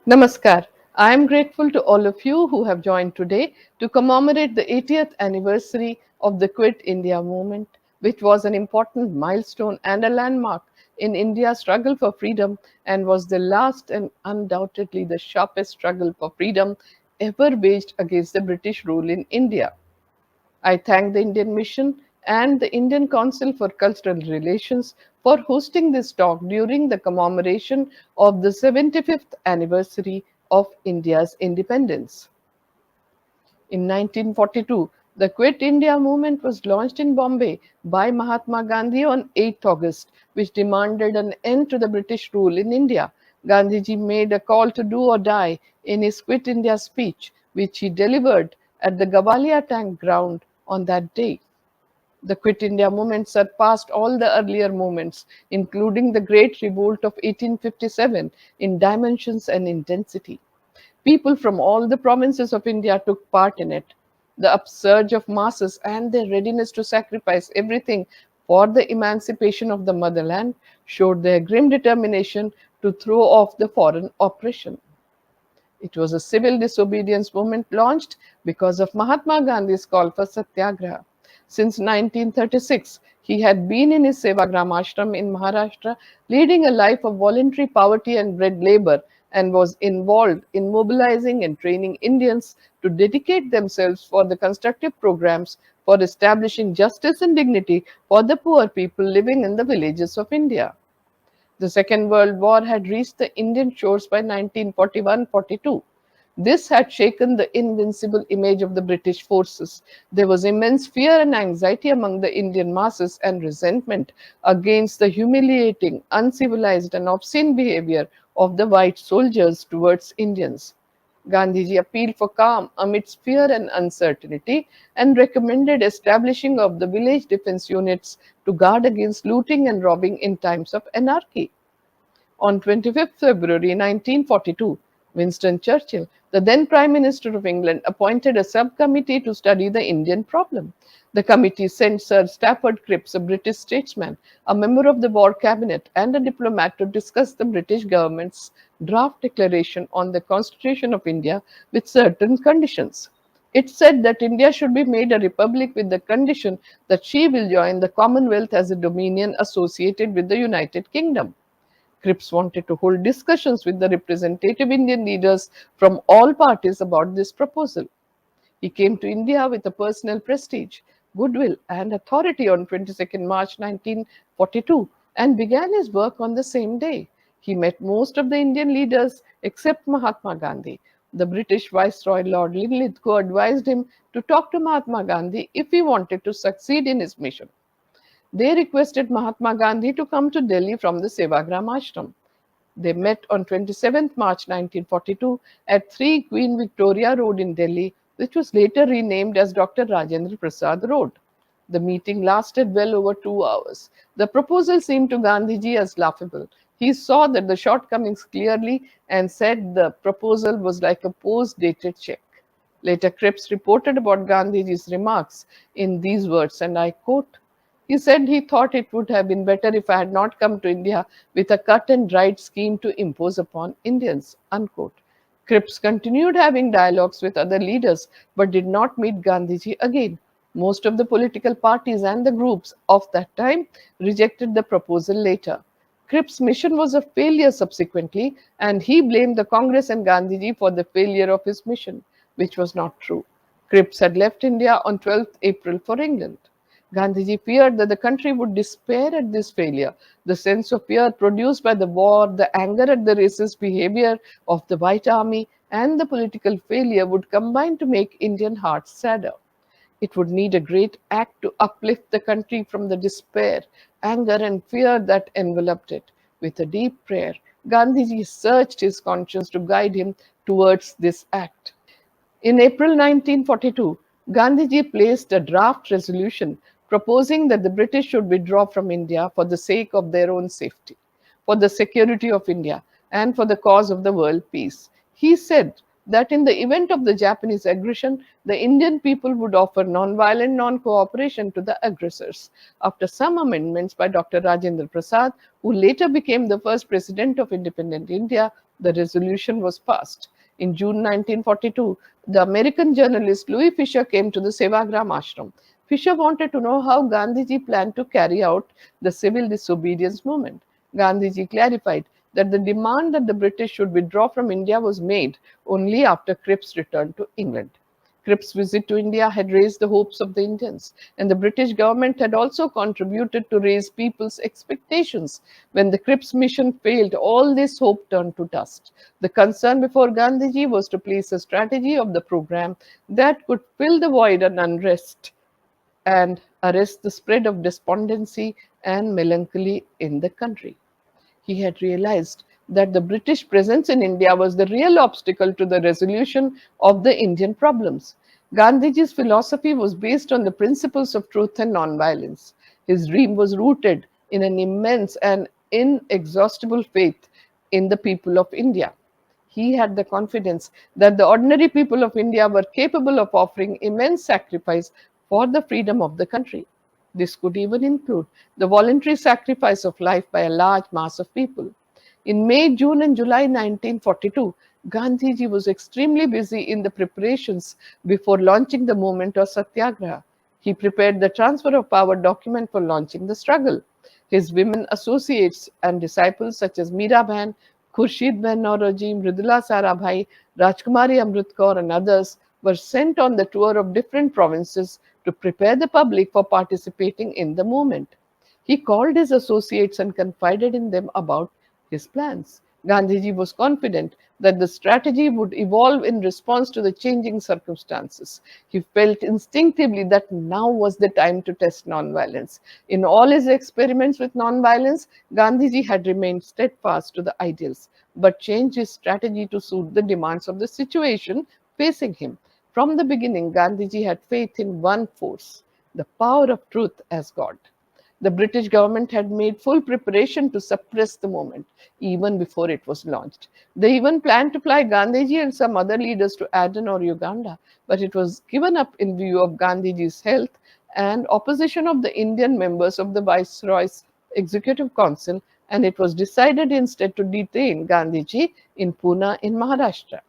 Namaskar. I am grateful to all of you who have joined today to commemorate the 80th anniversary of the Quit India movement, which was an important milestone and a landmark in India's struggle for freedom and was the last and undoubtedly the sharpest struggle for freedom ever waged against the British rule in India. I thank the Indian Mission and the Indian Council for Cultural Relations for hosting this talk during the commemoration of the 75th anniversary of India's independence. In 1942, the Quit India movement was launched in Bombay by Mahatma Gandhi on 8th August, which demanded an end to the British rule in India. Gandhiji made a call to do or die in his Quit India speech, which he delivered at the Gavalia Tank ground on that day. The Quit India movement surpassed all the earlier movements, including the Great Revolt of 1857, in dimensions and intensity. People from all the provinces of India took part in it. The upsurge of masses and their readiness to sacrifice everything for the emancipation of the motherland showed their grim determination to throw off the foreign oppression. It was a civil disobedience movement launched because of Mahatma Gandhi's call for satyagraha. Since 1936, he had been in his Sevagram ashram in Maharashtra, leading a life of voluntary poverty and bread labor, and was involved in mobilizing and training Indians to dedicate themselves for the constructive programs for establishing justice and dignity for the poor people living in the villages of India. The Second World War had reached the Indian shores by 1941-42. This had shaken the invincible image of the British forces. There was immense fear and anxiety among the Indian masses and resentment against the humiliating, uncivilized, and obscene behavior of the white soldiers towards Indians. Gandhiji appealed for calm amidst fear and uncertainty and recommended establishing of the village defense units to guard against looting and robbing in times of anarchy. On 25th February 1942, Winston Churchill, the then Prime Minister of England, appointed a subcommittee to study the Indian problem. The committee sent Sir Stafford Cripps, a British statesman, a member of the War Cabinet, and a diplomat to discuss the British government's draft declaration on the Constitution of India with certain conditions. It said that India should be made a republic with the condition that she will join the Commonwealth as a dominion associated with the United Kingdom. Cripps wanted to hold discussions with the representative Indian leaders from all parties about this proposal. He came to India with a personal prestige, goodwill, and authority on 22nd March 1942 and began his work on the same day. He met most of the Indian leaders except Mahatma Gandhi. The British Viceroy Lord Linlithgow advised him to talk to Mahatma Gandhi if he wanted to succeed in his mission. They requested Mahatma Gandhi to come to Delhi from the Sevagram ashram. They met on 27th March 1942 at 3 Queen Victoria Road in Delhi, which was later renamed as Dr. Rajendra Prasad Road. The meeting lasted well over 2 hours. The proposal seemed to Gandhiji as laughable. He saw that the shortcomings clearly and said the proposal was like a post-dated check. Later, Cripps reported about Gandhiji's remarks in these words, and I quote, he said he thought it would have been better if I had not come to India with a cut and dried scheme to impose upon Indians. Unquote. Cripps continued having dialogues with other leaders but did not meet Gandhiji again. Most of the political parties and the groups of that time rejected the proposal later. Cripps' mission was a failure subsequently, and he blamed the Congress and Gandhiji for the failure of his mission, which was not true. Cripps had left India on 12th April for England. Gandhiji feared that the country would despair at this failure. The sense of fear produced by the war, the anger at the racist behavior of the White Army, and the political failure would combine to make Indian hearts sadder. It would need a great act to uplift the country from the despair, anger, and fear that enveloped it. With a deep prayer, Gandhiji searched his conscience to guide him towards this act. In April 1942, Gandhiji placed a draft resolution proposing that the British should withdraw from India for the sake of their own safety, for the security of India, and for the cause of the world peace. He said that in the event of the Japanese aggression, the Indian people would offer non-violent non-cooperation to the aggressors. After some amendments by Dr. Rajendra Prasad, who later became the first president of independent India, The resolution was passed. In June 1942, the American journalist Louis Fisher came to the Sevagram ashram. Fisher wanted to know how Gandhiji planned to carry out the civil disobedience movement. Gandhiji clarified that the demand that the British should withdraw from India was made only after Cripps returned to England. Cripp's visit to India had raised the hopes of the Indians, and the British government had also contributed to raise people's expectations. When the Cripps mission failed, all this hope turned to dust. The concern before Gandhiji was to place a strategy of the program that could fill the void and unrest and arrest the spread of despondency and melancholy in the country. He had realized that the British presence in India was the real obstacle to the resolution of the Indian problems. Gandhiji's philosophy was based on the principles of truth and nonviolence. His dream was rooted in an immense and inexhaustible faith in the people of India. He had the confidence that the ordinary people of India were capable of offering immense sacrifice for the freedom of the country. This could even include the voluntary sacrifice of life by a large mass of people. In May, June, and July 1942, Gandhiji was extremely busy in the preparations before launching the movement of Satyagraha. He prepared the transfer of power document for launching the struggle. His women associates and disciples such as Meera Bhan, Khurshid Bhan Naoroji, Mridula Sarabhai, Rajkumari Amrit and others were sent on the tour of different provinces to prepare the public for participating in the movement. He called his associates and confided in them about his plans. Gandhiji was confident that the strategy would evolve in response to the changing circumstances. He felt instinctively that now was the time to test nonviolence. In all his experiments with nonviolence, Gandhiji had remained steadfast to the ideals, but changed his strategy to suit the demands of the situation facing him. From the beginning, Gandhiji had faith in one force, the power of truth as God. The British government had made full preparation to suppress the movement even before it was launched. They even planned to fly Gandhiji and some other leaders to Aden or Uganda, but it was given up in view of Gandhiji's health and opposition of the Indian members of the Viceroy's Executive Council, and it was decided instead to detain Gandhiji in Pune in Maharashtra.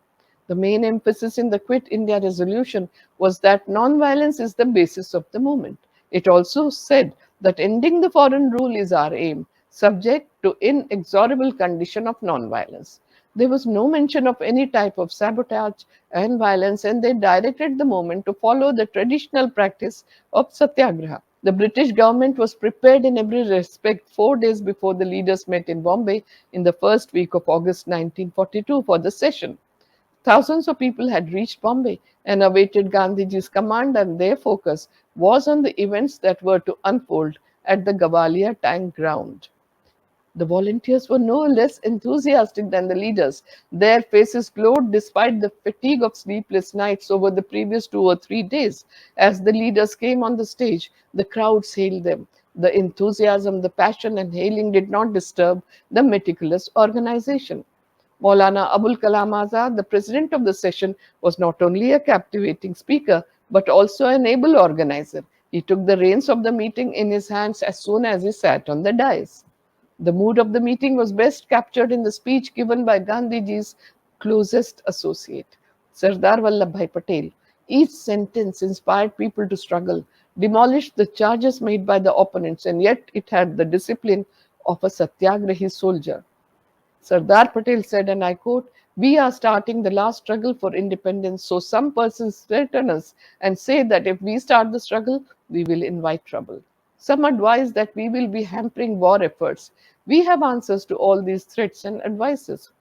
The main emphasis in the Quit India resolution was that non-violence is the basis of the movement. It also said that ending the foreign rule is our aim, subject to inexorable condition of non-violence. There was no mention of any type of sabotage and violence, and they directed the movement to follow the traditional practice of satyagraha. The British government was prepared in every respect 4 days before the leaders met in Bombay in the first week of August 1942 for the session. Thousands of people had reached Bombay and awaited Gandhiji's command, and their focus was on the events that were to unfold at the Gavalia tank ground. The volunteers were no less enthusiastic than the leaders. Their faces glowed despite the fatigue of sleepless nights over the previous 2 or 3 days. As the leaders came on the stage, the crowds hailed them. The enthusiasm, the passion, and hailing did not disturb the meticulous organization. Maulana Abul Kalam Azad, the president of the session, was not only a captivating speaker but also an able organizer. He took the reins of the meeting in his hands as soon as he sat on the dais. The mood of the meeting was best captured in the speech given by Gandhiji's closest associate, Sardar Vallabhbhai Patel. Each sentence inspired people to struggle, demolished the charges made by the opponents, and yet it had the discipline of a satyagrahi soldier. Sardar Patel said, and I quote, "We are starting the last struggle for independence, so some persons threaten us and say that if we start the struggle, we will invite trouble. Some advise that we will be hampering war efforts. We have answers to all these threats and advices.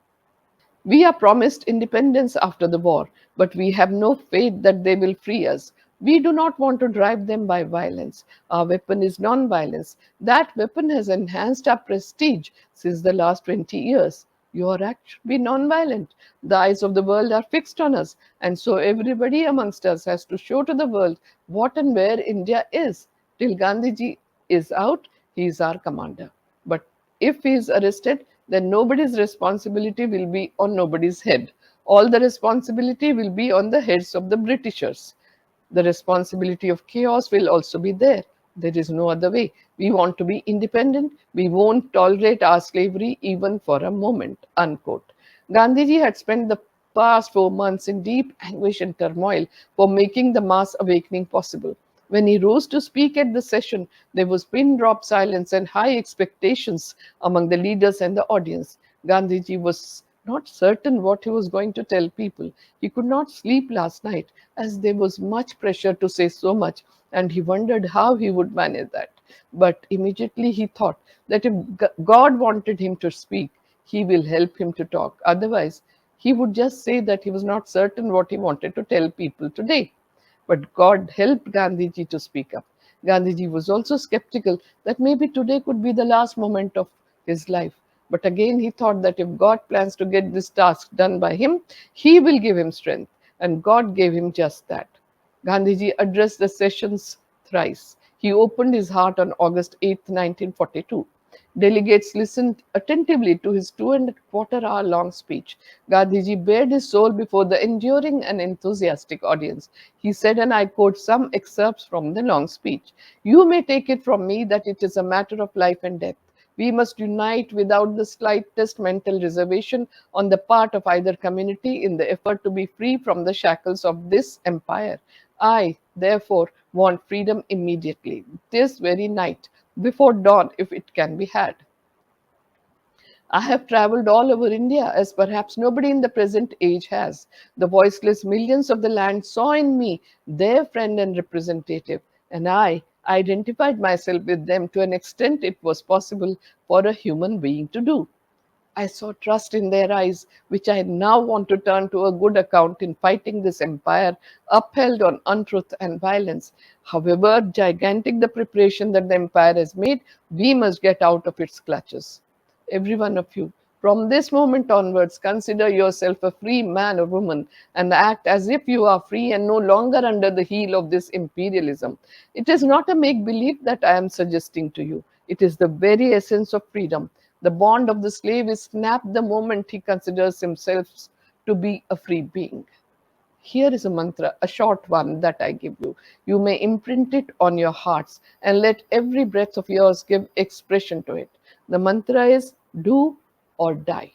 We are promised independence after the war, but we have no faith that they will free us. We do not want to drive them by violence. Our weapon is non-violence. That weapon has enhanced our prestige since the last 20 years. Your act should be non-violent. The eyes of the world are fixed on us, and so everybody amongst us has to show to the world what and where India is. Till Gandhiji is out, he is our commander. But if he is arrested, then nobody's responsibility will be on nobody's head. All the responsibility will be on the heads of the Britishers. The responsibility of chaos will also be there. There is no other way. We want to be independent. We won't tolerate our slavery even for a moment." Unquote. Gandhiji had spent the past 4 months in deep anguish and turmoil for making the mass awakening possible. When he rose to speak at the session, there was pin drop silence and high expectations among the leaders and the audience. Gandhiji was not certain what he was going to tell people. He could not sleep last night as there was much pressure to say so much, and he wondered how he would manage that. But immediately he thought that if God wanted him to speak, he will help him to talk. Otherwise, he would just say that he was not certain what he wanted to tell people today. But God helped Gandhiji to speak up. Gandhiji was also skeptical that maybe today could be the last moment of his life. But again, he thought that if God plans to get this task done by him, he will give him strength. And God gave him just that. Gandhiji addressed the sessions thrice. He opened his heart on August 8, 1942. Delegates listened attentively to his 2.25 hour long speech. Gandhiji bared his soul before the enduring and enthusiastic audience. He said, and I quote some excerpts from the long speech: "You may take it from me that it is a matter of life and death. We must unite without the slightest mental reservation on the part of either community in the effort to be free from the shackles of this empire. I, therefore, want freedom immediately, this very night, before dawn, if it can be had. I have traveled all over India, as perhaps nobody in the present age has. The voiceless millions of the land saw in me their friend and representative, and I identified myself with them to an extent it was possible for a human being to do. I saw trust in their eyes, which I now want to turn to a good account in fighting this empire upheld on untruth and violence. However gigantic the preparation that the empire has made, we must get out of its clutches. Every one of you, from this moment onwards, consider yourself a free man or woman and act as if you are free and no longer under the heel of this imperialism. It is not a make believe that I am suggesting to you, it is the very essence of freedom. The bond of the slave is snapped the moment he considers himself to be a free being. Here is a mantra, a short one that I give you. You may imprint it on your hearts and let every breath of yours give expression to it. The mantra is do or die.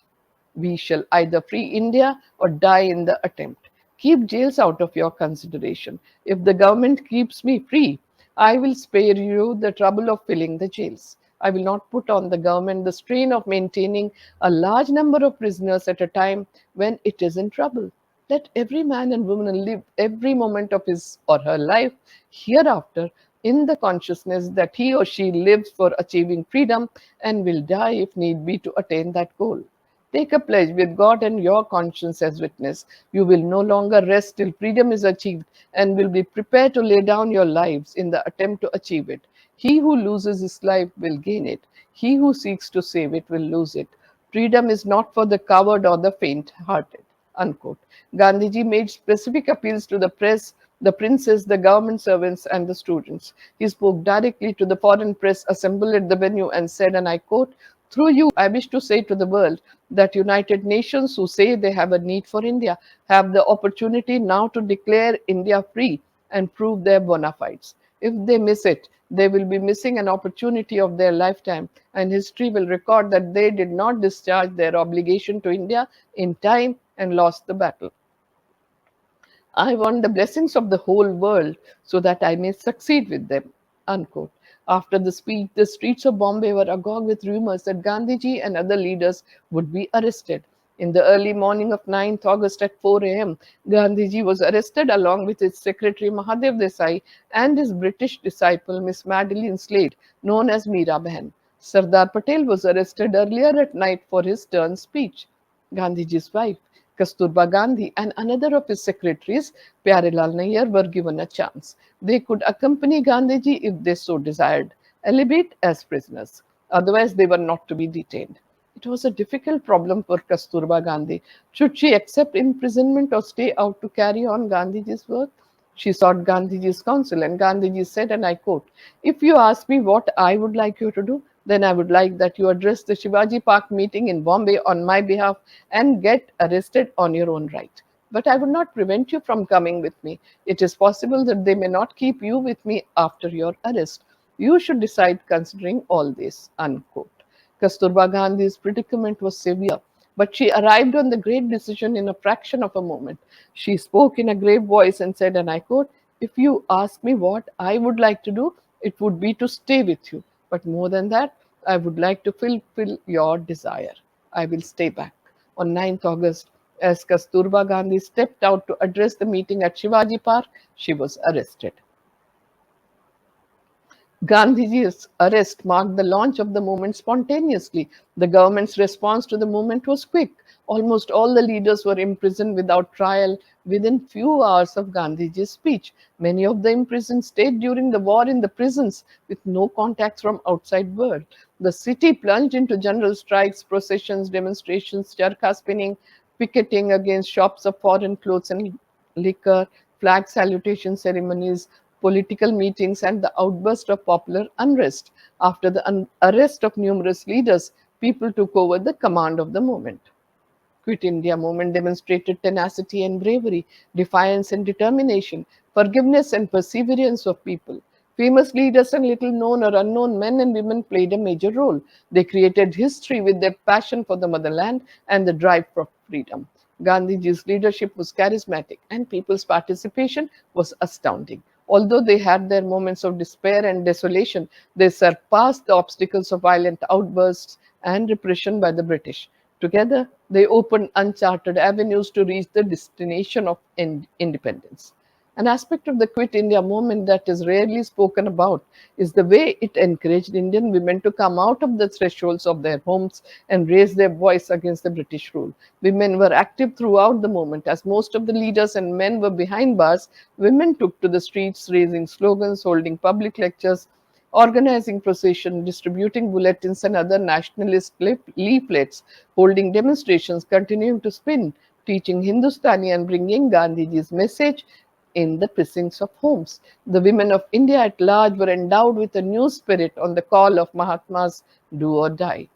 We shall either free India or die in the attempt. Keep jails out of your consideration. If the government keeps me free, I will spare you the trouble of filling the jails. I will not put on the government the strain of maintaining a large number of prisoners at a time when it is in trouble. Let every man and woman live every moment of his or her life hereafter in the consciousness that he or she lives for achieving freedom and will die if need be to attain that goal. Take a pledge with God and your conscience as witness. You will no longer rest till freedom is achieved and will be prepared to lay down your lives in the attempt to achieve it. He who loses his life will gain it. He who seeks to save it will lose it. Freedom is not for the coward or the faint hearted. Unquote. Gandhiji made specific appeals to the press, the princes, the government servants, and the students. He spoke directly to the foreign press assembled at the venue and said, and I quote, through you, I wish to say to the world that United Nations who say they have a need for India have the opportunity now to declare India free and prove their bona fides. If they miss it, they will be missing an opportunity of their lifetime, and history will record that they did not discharge their obligation to India in time and lost the battle. I want the blessings of the whole world so that I may succeed with them. Unquote. After the speech, the streets of Bombay were agog with rumors that Gandhiji and other leaders would be arrested. In the early morning of 9th August at 4 a.m., Gandhiji was arrested along with his secretary Mahadev Desai and his British disciple Miss Madeline Slade, known as Meera Behan. Sardar Patel was arrested earlier at night for his turn speech. Gandhiji's wife, Kasturba Gandhi, and another of his secretaries, Pyarelal Nair, were given a chance. They could accompany Gandhiji if they so desired, albeit as prisoners. Otherwise, they were not to be detained. It was a difficult problem for Kasturba Gandhi. Should she accept imprisonment or stay out to carry on Gandhiji's work? She sought Gandhiji's counsel, and Gandhiji said, and I quote, if you ask me what I would like you to do, then I would like that you address the Shivaji Park meeting in Bombay on my behalf and get arrested on your own right. But I would not prevent you from coming with me. It is possible that they may not keep you with me after your arrest. You should decide considering all this. Unquote. Kasturba Gandhi's predicament was severe. But she arrived on the great decision in a fraction of a moment. She spoke in a grave voice and said, and I quote, "If you ask me what I would like to do, it would be to stay with you. But more than that, I would like to fulfill your desire. I will stay back." On 9th August, as Kasturba Gandhi stepped out to address the meeting at Shivaji Park, she was arrested. Gandhiji's arrest marked the launch of the movement spontaneously. The government's response to the movement was quick. Almost all the leaders were imprisoned without trial within few hours of Gandhiji's speech. Many of the imprisoned stayed during the war in the prisons with no contacts from outside world. The city plunged into general strikes, processions, demonstrations, charkha spinning, picketing against shops of foreign clothes and liquor, flag salutation ceremonies, political meetings, and the outburst of popular unrest. After the arrest of numerous leaders, people took over the command of the movement. Quit India movement demonstrated tenacity and bravery, defiance and determination, forgiveness and perseverance of people. Famous leaders and little known or unknown men and women played a major role. They created history with their passion for the motherland and the drive for freedom. Gandhiji's leadership was charismatic and people's participation was astounding. Although they had their moments of despair and desolation, they surpassed the obstacles of violent outbursts and repression by the British. Together, they opened uncharted avenues to reach the destination of independence. An aspect of the Quit India movement that is rarely spoken about is the way it encouraged Indian women to come out of the thresholds of their homes and raise their voice against the British rule. Women were active throughout the movement. As most of the leaders and men were behind bars, women took to the streets, raising slogans, holding public lectures, organizing processions, distributing bulletins and other nationalist leaflets, holding demonstrations, continuing to spin, teaching Hindustani and bringing Gandhiji's message in the precincts of homes. The women of India at large were endowed with a new spirit on the call of Mahatma's do or die.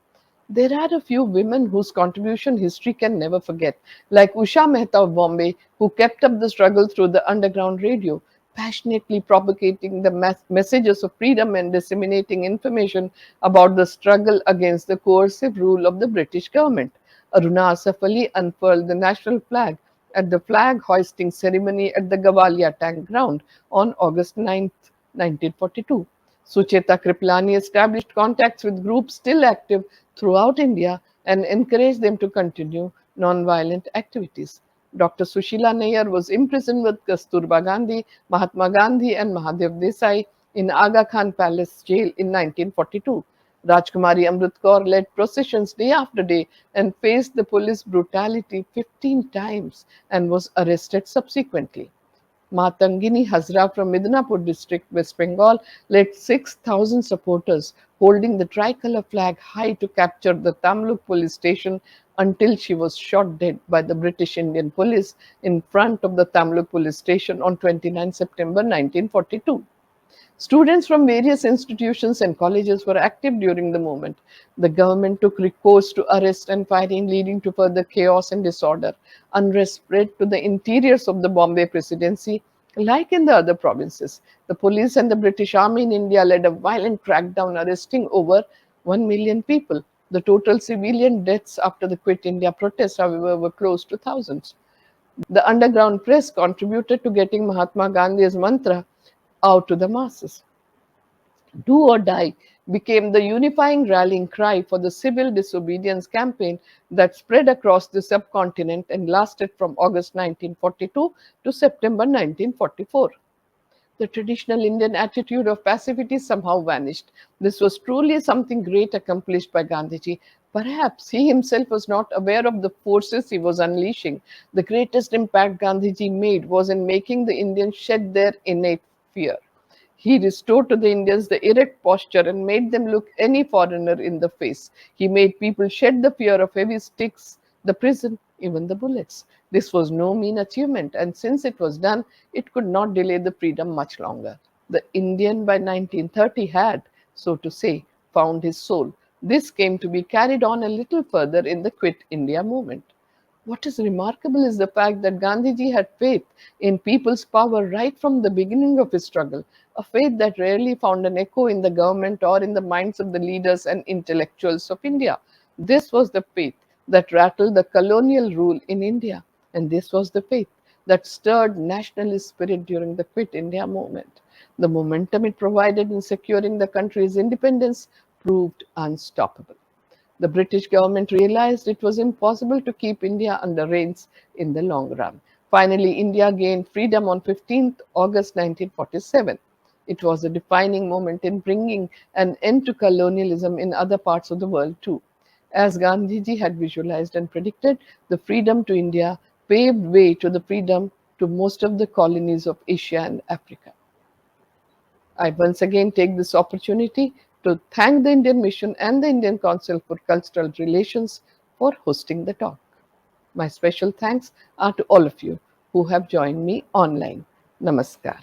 There are a few women whose contribution history can never forget, like Usha Mehta of Bombay, who kept up the struggle through the underground radio, passionately propagating the messages of freedom and disseminating information about the struggle against the coercive rule of the British government. Aruna Asaf Ali unfurled the national flag at the flag hoisting ceremony at the Gavalia Tank Ground on August 9th, 1942. Sucheta Kriplani established contacts with groups still active throughout India and encouraged them to continue non-violent activities. Dr. Sushila Nair was imprisoned with Kasturba Gandhi, Mahatma Gandhi, and Mahadev Desai in Aga Khan Palace jail in 1942. Rajkumari Amrit Kaur led processions day after day and faced the police brutality 15 times and was arrested subsequently. Matangini Hazra from Midnapur district, West Bengal, led 6,000 supporters holding the tricolour flag high to capture the Tamluk police station until she was shot dead by the British Indian police in front of the Tamluk police station on 29 September 1942. Students from various institutions and colleges were active during the movement. The government took recourse to arrest and firing, leading to further chaos and disorder. Unrest spread to the interiors of the Bombay Presidency, like in the other provinces. The police and the British Army in India led a violent crackdown, arresting over 1 million people. The total civilian deaths after the Quit India protest, however, were close to thousands. The underground press contributed to getting Mahatma Gandhi's mantra out to the masses. Do or Die became the unifying rallying cry for the civil disobedience campaign that spread across the subcontinent and lasted from August 1942 to September 1944. The traditional Indian attitude of passivity somehow vanished. This was truly something great accomplished by Gandhiji. Perhaps he himself was not aware of the forces he was unleashing. The greatest impact Gandhiji made was in making the Indians shed their innate fear. He restored to the Indians the erect posture and made them look any foreigner in the face. He made people shed the fear of heavy sticks, the prison, even the bullets. This was no mean achievement, and since it was done, it could not delay the freedom much longer. The Indian by 1930 had, so to say, found his soul. This came to be carried on a little further in the Quit India movement. What is remarkable is the fact that Gandhiji had faith in people's power right from the beginning of his struggle, a faith that rarely found an echo in the government or in the minds of the leaders and intellectuals of India. This was the faith that rattled the colonial rule in India. And this was the faith that stirred nationalist spirit during the Quit India movement. The momentum it provided in securing the country's independence proved unstoppable. The British government realized it was impossible to keep India under reins in the long run. Finally, India gained freedom on 15th August 1947. It was a defining moment in bringing an end to colonialism in other parts of the world too. As Gandhiji had visualized and predicted, the freedom to India paved way to the freedom to most of the colonies of Asia and Africa. I once again take this opportunity to thank the Indian Mission and the Indian Council for Cultural Relations for hosting the talk. My special thanks are to all of you who have joined me online. Namaskar.